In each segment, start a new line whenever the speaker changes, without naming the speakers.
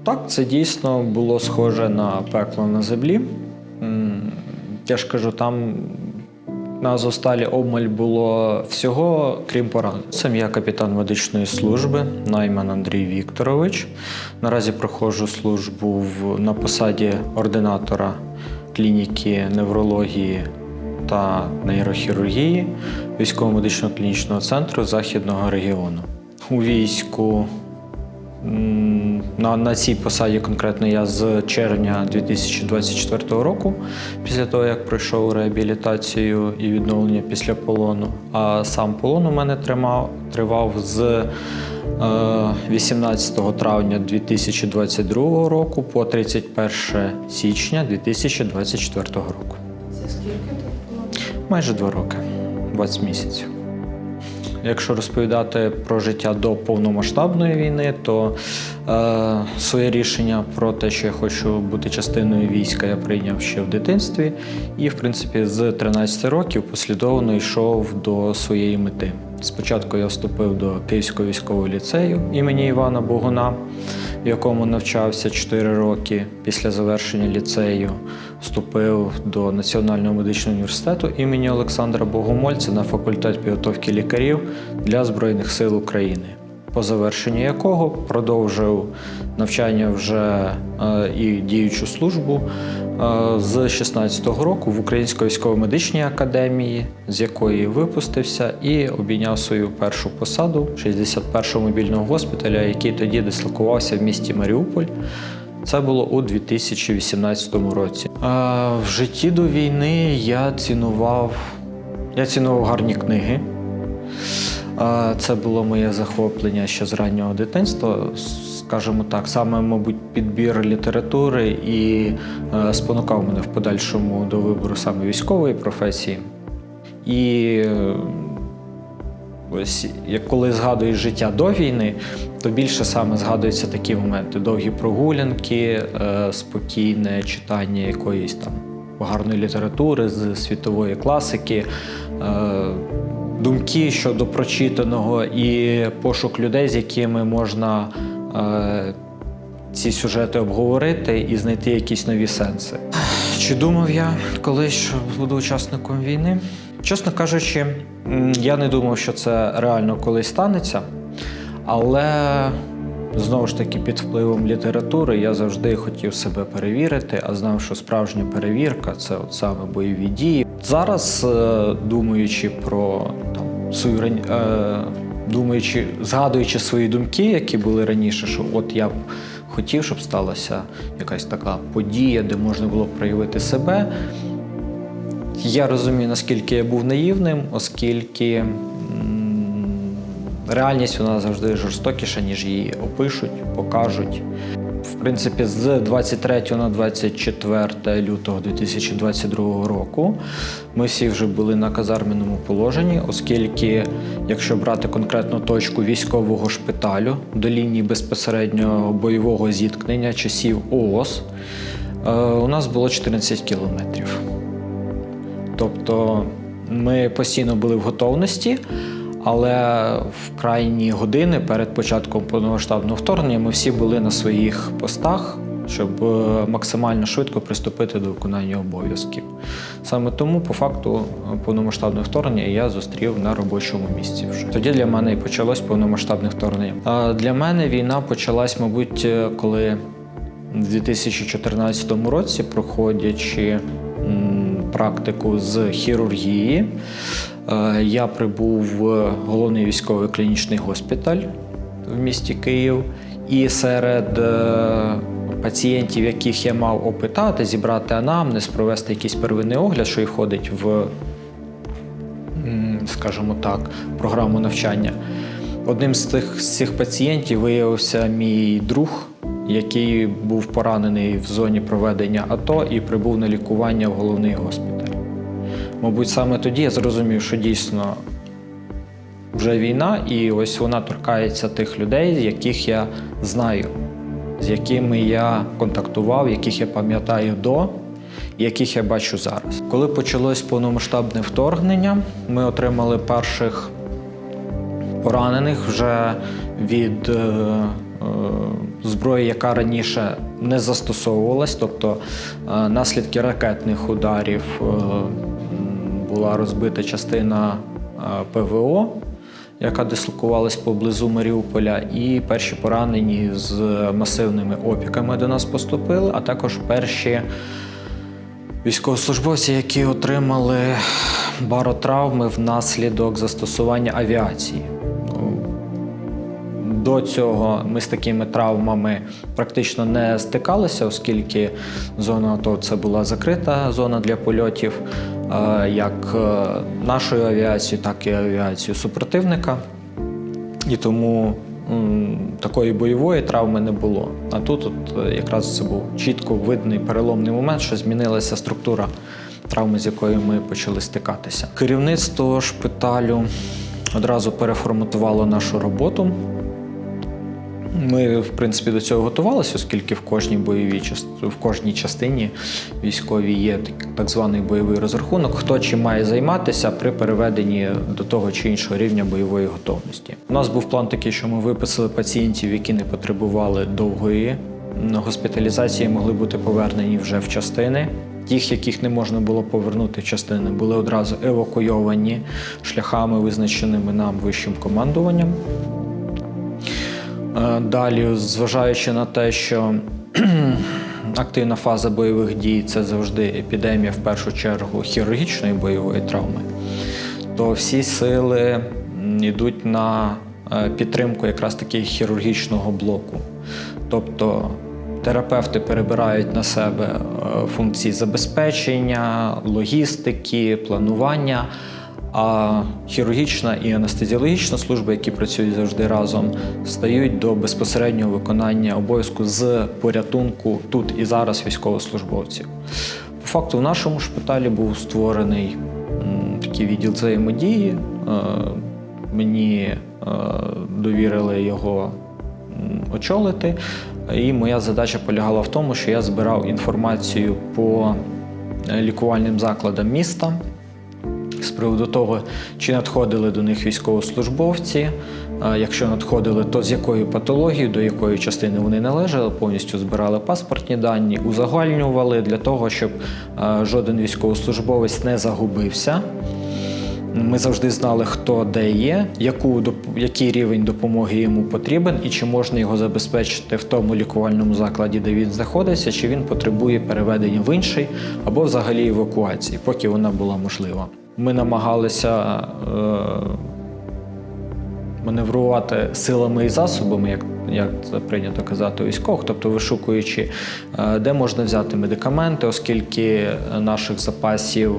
Так, це дійсно було схоже на пекло на землі. Я ж кажу, там на Азовсталі обмаль було всього, крім поранень. Сам я капітан медичної служби, Найман Андрій Вікторович. Наразі проходжу службу на посаді ординатора клініки неврології та нейрохірургії військово-медичного клінічного центру Західного регіону. У війську на цій посаді конкретно я з червня 2024 року, після того, як пройшов реабілітацію і відновлення після полону. А сам полон у мене тривав з 18 травня 2022 року по 31 січня 2024 року.
Це скільки тут було?
Майже 2 роки, 20 місяців. Якщо розповідати про життя до повномасштабної війни, то своє рішення про те, що я хочу бути частиною війська, я прийняв ще в дитинстві. І, в принципі, з 13 років послідовно йшов до своєї мети. Спочатку я вступив до Київського військового ліцею імені Івана Богуна, в якому навчався 4 роки. Після завершення ліцею вступив до Національного медичного університету імені Олександра Богомольця на факультет підготовки лікарів для Збройних сил України, по завершенню якого продовжив навчання вже і діючу службу з 16-го року в Українській військово-медичній академії, з якої випустився і обійняв свою першу посаду 61-го мобільного госпіталя, який тоді дислокувався в місті Маріуполь. Це було у 2018 році. В житті до війни я цінував гарні книги. Це було моє захоплення ще з раннього дитинства, скажімо так, саме, мабуть, підбір літератури і спонукав мене в подальшому до вибору саме військової професії. І ось, коли згадуєш життя до війни, то більше саме згадуються такі моменти: довгі прогулянки, спокійне читання якоїсь там гарної літератури з світової класики, думки щодо прочитаного і пошук людей, з якими можна ці сюжети обговорити і знайти якісь нові сенси. Чи думав я колись, що буду учасником війни? Чесно кажучи, я не думав, що це реально колись станеться, але знову ж таки під впливом літератури я завжди хотів себе перевірити, а знав, що справжня перевірка – це от саме бойові дії. Зараз, думаючи про згадуючи свої думки, які були раніше, що от я б хотів, щоб сталася якась така подія, де можна було б проявити себе. Я розумію, наскільки я був наївним, оскільки реальність вона завжди жорстокіша, ніж її опишуть, покажуть. В принципі, з 23 на 24 лютого 2022 року ми всі вже були на казарменому положенні, оскільки, якщо брати конкретну точку військового шпиталю до лінії безпосереднього бойового зіткнення часів ООС, у нас було 14 кілометрів. Тобто ми постійно були в готовності, але в крайні години перед початком повномасштабного вторгнення ми всі були на своїх постах, щоб максимально швидко приступити до виконання обов'язків. Саме тому, по факту, повномасштабне вторгнення я зустрів на робочому місці вже. Тоді для мене і почалось повномасштабне вторгнення. А для мене війна почалась, мабуть, коли в 2014 році, проходячи практику з хірургії, я прибув в головний військовий клінічний госпіталь в місті Київ, і серед пацієнтів, яких я мав опитати, зібрати анамнез, провести якийсь первинний огляд, що і входить в, скажімо так, програму навчання, одним з цих пацієнтів виявився мій друг, який був поранений в зоні проведення АТО і прибув на лікування в головний госпіталь. Мабуть, саме тоді я зрозумів, що дійсно вже війна, і ось вона торкається тих людей, яких я знаю, з якими я контактував, яких я пам'ятаю до, яких я бачу зараз. Коли почалось повномасштабне вторгнення, ми отримали перших поранених вже від зброї, яка раніше не застосовувалась, тобто наслідки ракетних ударів, була розбита частина ПВО, яка дислокувалась поблизу Маріуполя, і перші поранені з масивними опіками до нас поступили, а також перші військовослужбовці, які отримали баротравми внаслідок застосування авіації. До цього ми з такими травмами практично не стикалися, оскільки зона АТО – це була закрита зона для польотів, як нашою авіацією, так і авіацією супротивника. І тому такої бойової травми не було. А тут якраз це був чітко видний переломний момент, що змінилася структура травми, з якою ми почали стикатися. Керівництво шпиталю одразу переформатувало нашу роботу. Ми, в принципі, до цього готувалися, оскільки в кожній частині військовій є так званий бойовий розрахунок, хто чим має займатися при переведенні до того чи іншого рівня бойової готовності. У нас був план такий, що ми виписали пацієнтів, які не потребували довгої госпіталізації, могли бути повернені вже в частини. Тих, яких не можна було повернути в частини, були одразу евакуйовані шляхами, визначеними нам вищим командуванням. Далі, зважаючи на те, що активна фаза бойових дій – це завжди епідемія, в першу чергу, хірургічної бойової травми, то всі сили йдуть на підтримку якраз таки хірургічного блоку. Тобто терапевти перебирають на себе функції забезпечення, логістики, планування, а хірургічна і анестезіологічна служби, які працюють завжди разом, стають до безпосереднього виконання обов'язку з порятунку тут і зараз військовослужбовців. По факту в нашому шпиталі був створений такий відділ взаємодії. Мені довірили його очолити, і моя задача полягала в тому, що я збирав інформацію по лікувальним закладам міста, з приводу того, чи надходили до них військовослужбовці, якщо надходили, то з якою патологією, до якої частини вони належали, повністю збирали паспортні дані, узагальнювали для того, щоб жоден військовослужбовець не загубився. Ми завжди знали, хто де є, який рівень допомоги йому потрібен і чи можна його забезпечити в тому лікувальному закладі, де він знаходиться, чи він потребує переведення в інший або взагалі евакуації, поки вона була можлива. Ми намагалися маневрувати силами і засобами, як це прийнято казати у військових, тобто вишукуючи, де можна взяти медикаменти, оскільки наших запасів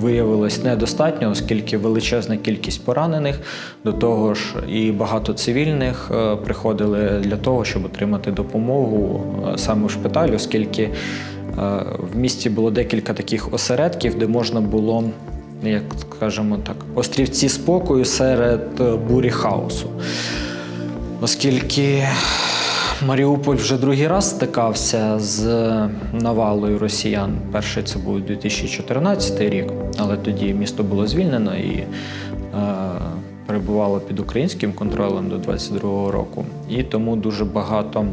виявилось недостатньо, оскільки величезна кількість поранених, до того ж і багато цивільних приходили для того, щоб отримати допомогу саме в шпиталі, оскільки в місті було декілька таких осередків, де можна було, як скажімо так, острівці спокою серед бурі хаосу. Оскільки Маріуполь вже другий раз стикався з навалою росіян. Перший це був 2014 рік, але тоді місто було звільнено і перебувало під українським контролем до 2022 року. І тому дуже багато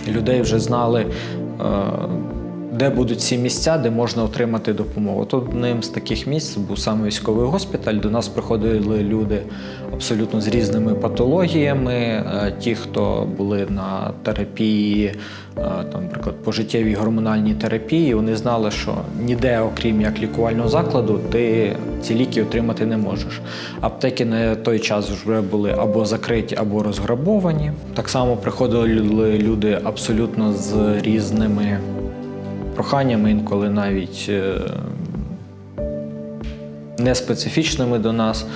людей вже знали, де будуть ці місця, де можна отримати допомогу. Тут одним з таких місць був саме військовий госпіталь. До нас приходили люди абсолютно з різними патологіями. Ті, хто були на терапії, наприклад, пожиттєвій гормональній терапії, вони знали, що ніде, окрім як лікувального закладу, ти ці ліки отримати не можеш. Аптеки на той час вже були або закриті, або розграбовані. Так само приходили люди абсолютно з різними проханнями, інколи навіть неспецифічними до нас,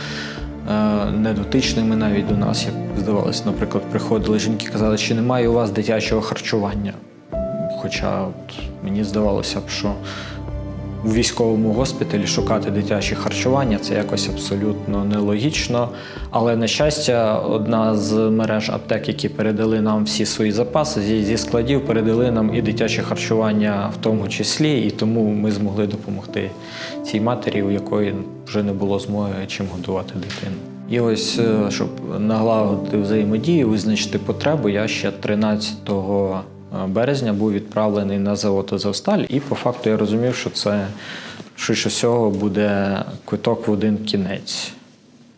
недотичними навіть до нас, як здавалося. Наприклад, приходили жінки, казали, чи немає у вас дитячого харчування. Хоча мені здавалося б, що у військовому госпіталі шукати дитяче харчування – це якось абсолютно нелогічно. Але, на щастя, одна з мереж аптек, які передали нам всі свої запаси, зі складів передали нам і дитяче харчування в тому числі, і тому ми змогли допомогти цій матері, у якої вже не було змоги чим годувати дитину. І ось, щоб налагодити взаємодію, визначити потребу, я ще 13 березня був відправлений на завод «Азовсталь». І по факту я розумів, що це, швидше всього, буде квиток в один кінець.